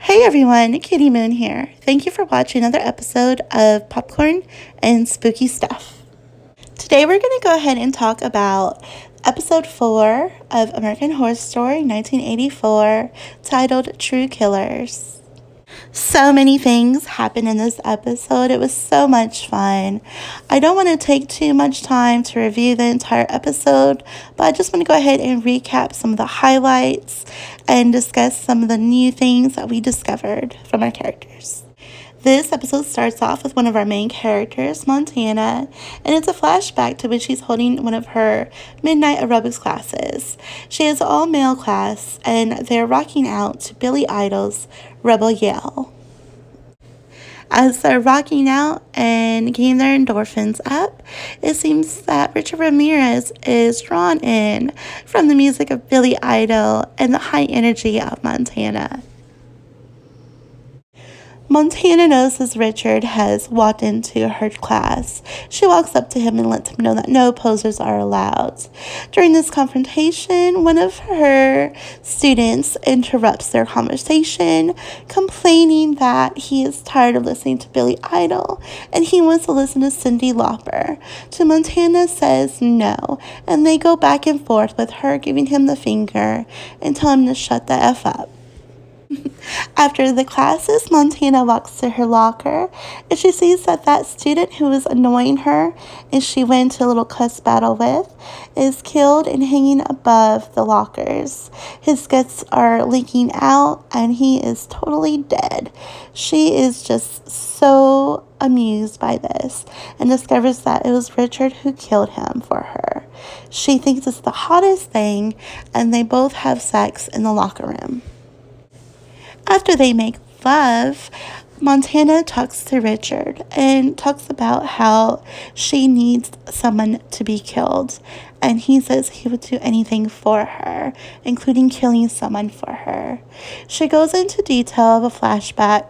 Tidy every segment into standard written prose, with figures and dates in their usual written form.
Hey everyone, Kitty Moon here. Thank you for watching another episode of Popcorn and Spooky Stuff. Today we're going to go ahead and talk about episode 4 of American Horror Story 1984, titled True Killers. So many things happened in this episode. It was so much fun. I don't want to take too much time to review the entire episode, but I just want to go ahead and recap some of the highlights and discuss some of the new things that we discovered from our characters. This episode starts off with one of our main characters, Montana, and it's a flashback to when she's holding one of her midnight aerobics classes. She is an all-male class, and they're rocking out to Billy Idol's Rebel Yell. As they're rocking out and getting their endorphins up, it seems that Richard Ramirez is drawn in from the music of Billy Idol and the high energy of Montana. Montana notices Richard has walked into her class. She walks up to him and lets him know that no posers are allowed. During this confrontation, one of her students interrupts their conversation, complaining that he is tired of listening to Billy Idol and he wants to listen to Cyndi Lauper. So Montana says no, and they go back and forth with her giving him the finger and telling him to shut the F up. After the classes, Montana walks to her locker, and she sees that student who was annoying her and she went into a little cuss battle with is killed and hanging above the lockers. His guts are leaking out, and he is totally dead. She is just so amused by this and discovers that it was Richard who killed him for her. She thinks it's the hottest thing, and they both have sex in the locker room. After they make love, Montana talks to Richard and talks about how she needs someone to be killed. And he says he would do anything for her, including killing someone for her. She goes into detail of a flashback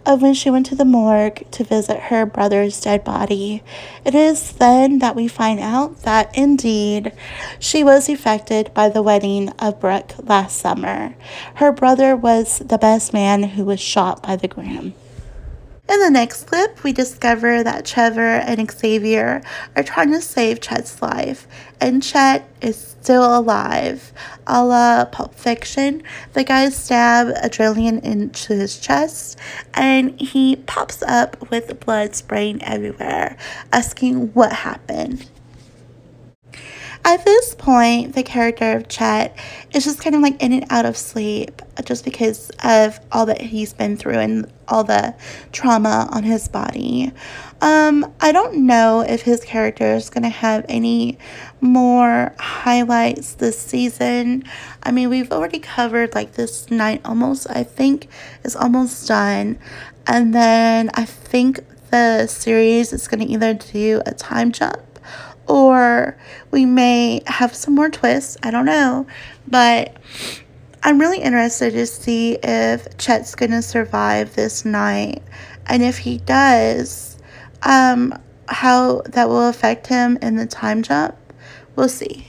of when she went to the morgue to visit her brother's dead body. It is then that we find out that indeed she was affected by the wedding of Brooke last summer. Her brother was the best man who was shot by the groom. In the next clip, we discover that Trevor and Xavier are trying to save Chet's life, and Chet is still alive. A la Pulp Fiction, the guy stabbed adrenaline into his chest, and he pops up with blood spraying everywhere, asking what happened. At this point, the character of Chet is just kind of like in and out of sleep just because of all that he's been through and all the trauma on his body. I don't know if his character is going to have any more highlights this season. I mean, we've already covered like this night almost, I think, is almost done. And then I think the series is going to either do a time jump or we may have some more twists. I don't know. But I'm really interested to see if Chet's going to survive this night. And if he does, how that will affect him in the time jump. We'll see.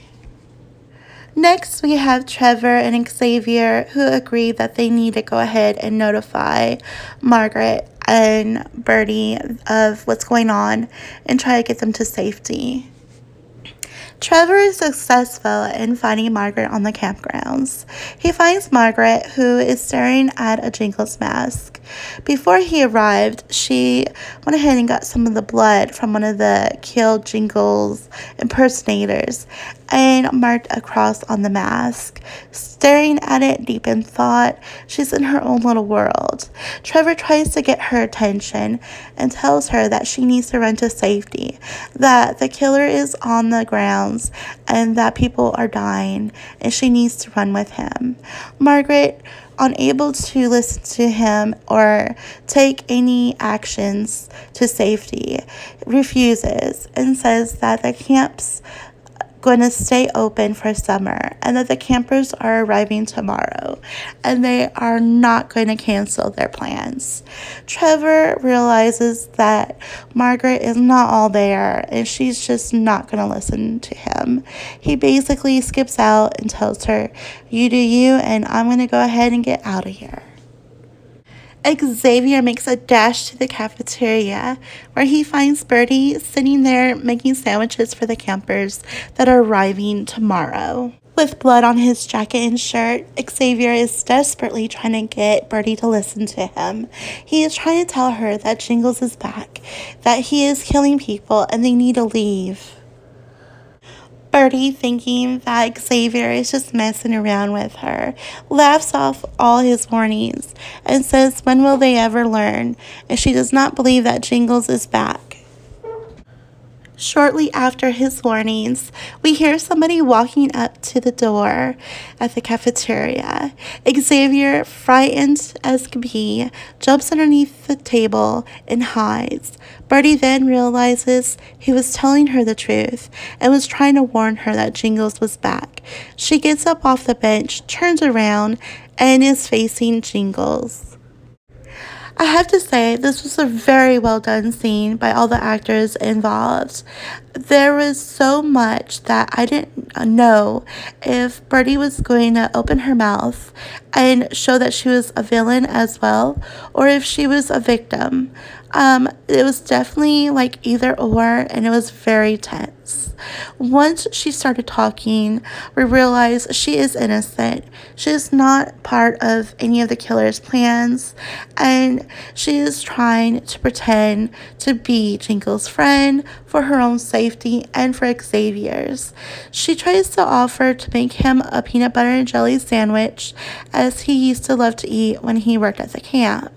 Next, we have Trevor and Xavier, who agree that they need to go ahead and notify Margaret and Bertie of what's going on and try to get them to safety. Trevor is successful in finding Margaret on the campgrounds. He finds Margaret, who is staring at a Jingles mask. Before he arrived, she went ahead and got some of the blood from one of the killed Jingles impersonators and marked a cross on the mask. Staring at it deep in thought, she's in her own little world. Trevor tries to get her attention and tells her that she needs to run to safety, that the killer is on the grounds and that people are dying and she needs to run with him. Margaret, unable to listen to him or take any actions to safety, refuses and says that the camp's going to stay open for summer and that the campers are arriving tomorrow and they are not going to cancel their plans. Trevor realizes that Margaret is not all there and she's just not going to listen to him. He basically skips out and tells her, "You do you, and I'm going to go ahead and get out of here." Xavier makes a dash to the cafeteria, where he finds Birdie sitting there making sandwiches for the campers that are arriving tomorrow. With blood on his jacket and shirt, Xavier is desperately trying to get Birdie to listen to him. He is trying to tell her that Jingles is back, that he is killing people, and they need to leave. Birdie, thinking that Xavier is just messing around with her, laughs off all his warnings and says, when will they ever learn? And she does not believe that Jingles is back. Shortly after his warnings, we hear somebody walking up to the door at the cafeteria. Xavier, frightened as could be, jumps underneath the table and hides. Birdie then realizes he was telling her the truth and was trying to warn her that Jingles was back. She gets up off the bench, turns around, and is facing Jingles. I have to say, this was a very well done scene by all the actors involved. There was so much that I didn't know if Birdie was going to open her mouth and show that she was a villain as well, or if she was a victim. It was definitely like either or, and it was very tense. Once she started talking, we realized she is innocent. She is not part of any of the killer's plans, and she is trying to pretend to be Jingle's friend for her own safety and for Xavier's. She tries to offer to make him a peanut butter and jelly sandwich, as he used to love to eat when he worked at the camp.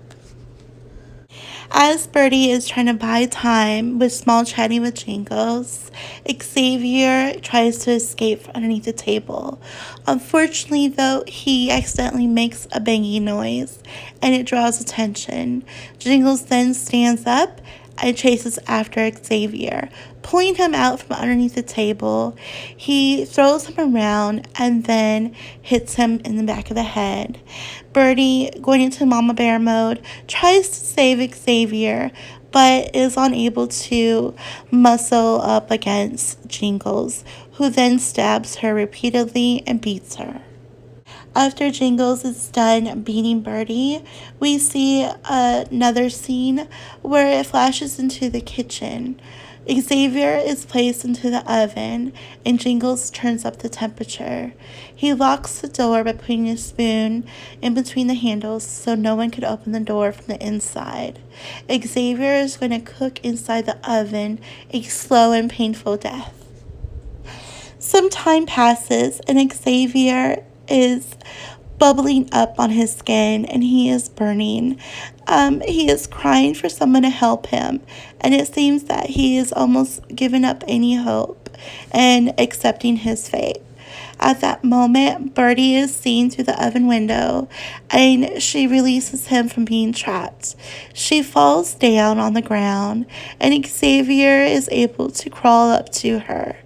As Birdie is trying to buy time with small chatting with Jingles, Xavier tries to escape from underneath the table. Unfortunately, though, he accidentally makes a banging noise, and it draws attention. Jingles then stands up and chases after Xavier, pulling him out from underneath the table. He throws him around and then hits him in the back of the head. Birdie, going into Mama Bear mode, tries to save Xavier, but is unable to muscle up against Jingles, who then stabs her repeatedly and beats her. After Jingles is done beating Birdie, we see another scene where it flashes into the kitchen. Xavier is placed into the oven, and Jingles turns up the temperature. He locks the door by putting a spoon in between the handles so no one could open the door from the inside. Xavier is going to cook inside the oven a slow and painful death. Some time passes, and Xavier is bubbling up on his skin, and he is burning. He is crying for someone to help him, and it seems that he is almost given up any hope and accepting his fate. At that moment, Birdie is seen through the oven window, and she releases him from being trapped. She falls down on the ground, and Xavier is able to crawl up to her.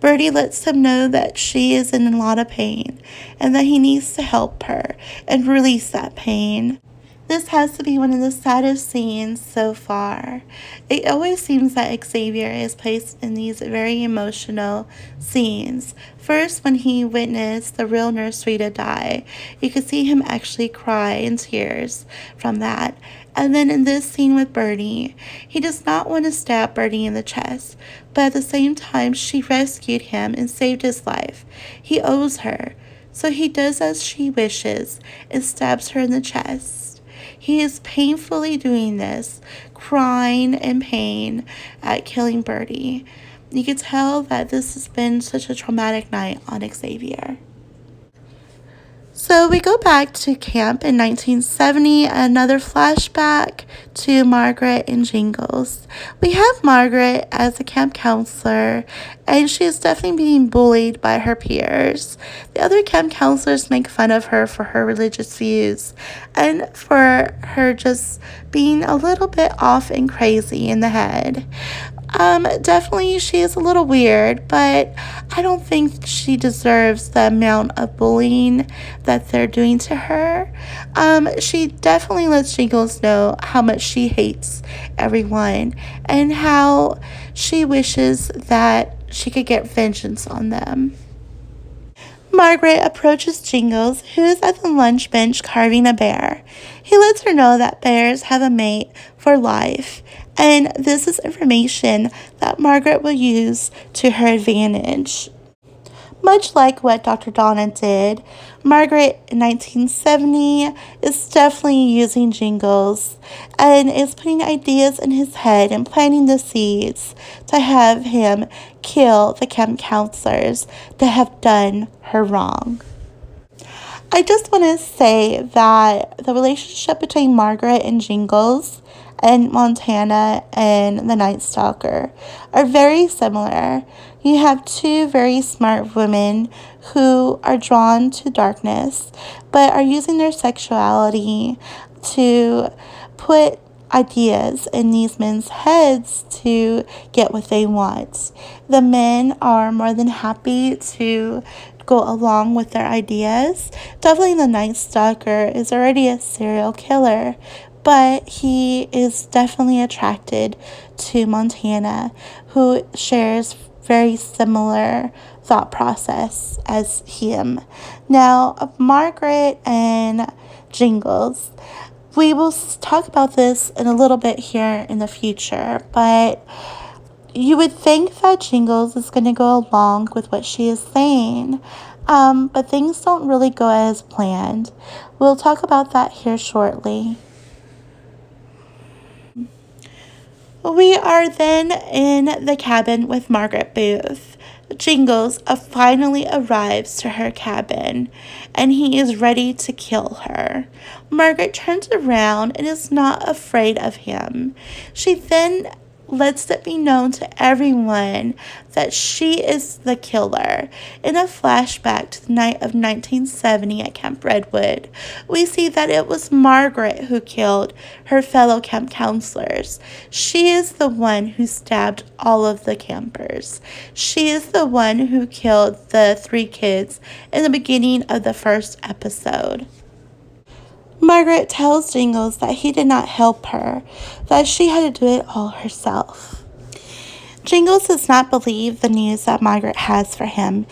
Birdie lets him know that she is in a lot of pain, and that he needs to help her and release that pain. This has to be one of the saddest scenes so far. It always seems that Xavier is placed in these very emotional scenes. First, when he witnessed the real Nurse Rita die, you could see him actually cry in tears from that. And then in this scene with Birdie, he does not want to stab Birdie in the chest, but at the same time, she rescued him and saved his life. He owes her, so he does as she wishes and stabs her in the chest. He is painfully doing this, crying in pain at killing Birdie. You can tell that this has been such a traumatic night on Xavier. So we go back to camp in 1970, another flashback to Margaret and Jingles. We have Margaret as a camp counselor, and she is definitely being bullied by her peers. The other camp counselors make fun of her for her religious views and for her just being a little bit off and crazy in the head. Definitely she is a little weird, but I don't think she deserves the amount of bullying that they're doing to her. She definitely lets Jingles know how much she hates everyone and how she wishes that she could get vengeance on them. Margaret approaches Jingles, who is at the lunch bench carving a bear. He lets her know that bears have a mate for life, and this is information that Margaret will use to her advantage. Much like what Dr. Donna did, Margaret in 1970 is definitely using Jingles and is putting ideas in his head and planting the seeds to have him kill the camp counselors that have done her wrong. I just want to say that the relationship between Margaret and Jingles and Montana and the Night Stalker are very similar. You have two very smart women who are drawn to darkness, but are using their sexuality to put ideas in these men's heads to get what they want. The men are more than happy to go along with their ideas. Definitely the Night Stalker is already a serial killer, but he is definitely attracted to Montana, who shares very similar thought process as him. Now, Margaret and Jingles, we will talk about this in a little bit here in the future, but you would think that Jingles is going to go along with what she is saying, but things don't really go as planned. We'll talk about that here shortly. We are then in the cabin with Margaret Booth. Jingles finally arrives to her cabin, and he is ready to kill her. Margaret turns around and is not afraid of him. She then lets it be known to everyone that she is the killer. In a flashback to the night of 1970 at Camp Redwood, we see that it was Margaret who killed her fellow camp counselors. She is the one who stabbed all of the campers. She is the one who killed the 3 kids in the beginning of the first episode. Margaret tells Jingles that he did not help her, that she had to do it all herself. Jingles does not believe the news that Margaret has for him.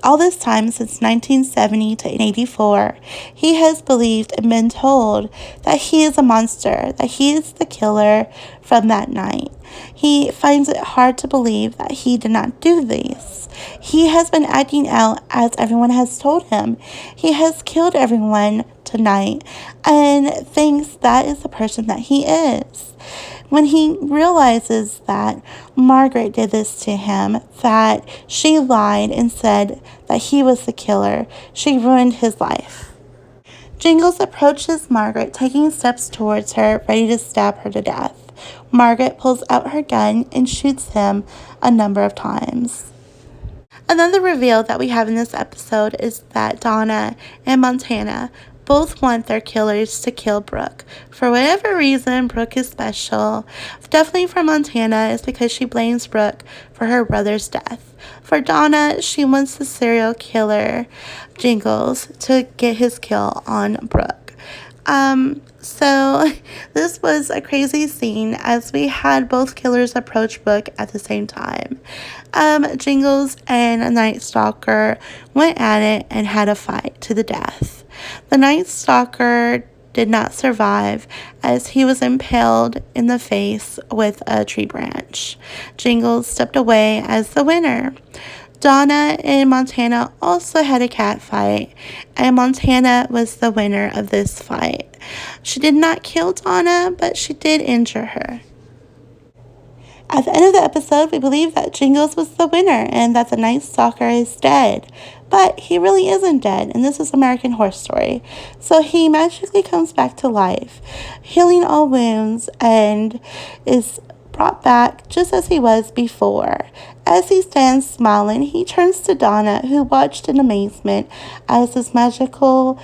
All this time, since 1970 to 1984, he has believed and been told that he is a monster, that he is the killer from that night. He finds it hard to believe that he did not do this. He has been acting out as everyone has told him. He has killed everyone tonight and thinks that is the person that he is. When he realizes that Margaret did this to him, that she lied and said that he was the killer, she ruined his life. Jingles approaches Margaret, taking steps towards her, ready to stab her to death. Margaret pulls out her gun and shoots him a number of times. Another reveal that we have in this episode is that Donna and Montana both want their killers to kill Brooke. For whatever reason, Brooke is special. Definitely for Montana is because she blames Brooke for her brother's death. For Donna, she wants the serial killer Jingles to get his kill on Brooke. So this was a crazy scene as we had both killers approach Brooke at the same time. Jingles and Night Stalker went at it and had a fight to the death. The Night Stalker did not survive as he was impaled in the face with a tree branch. Jingles stepped away as the winner. Donna and Montana also had a cat fight, and Montana was the winner of this fight. She did not kill Donna, but she did injure her. At the end of the episode, we believe that Jingles was the winner and that the Night Stalker is dead. But he really isn't dead, and this is American Horror Story. So he magically comes back to life, healing all wounds, and is brought back just as he was before. As he stands smiling, he turns to Donna, who watched in amazement as this magical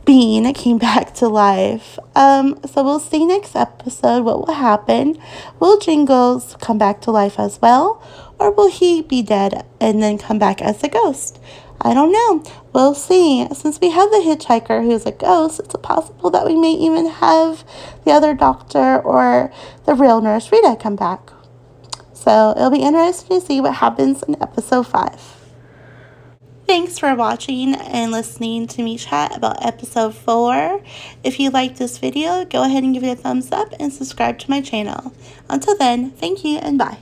being came back to life. So we'll see next episode what will happen. Will Jingles come back to life as well, or will he be dead and then come back as a ghost? I don't know. We'll see. Since we have the hitchhiker who's a ghost, it's possible that we may even have the other doctor or the real nurse Rita come back. So it'll be interesting to see what happens in episode 5. Thanks for watching and listening to me chat about episode 4. If you liked this video, go ahead and give it a thumbs up and subscribe to my channel. Until then, thank you and bye.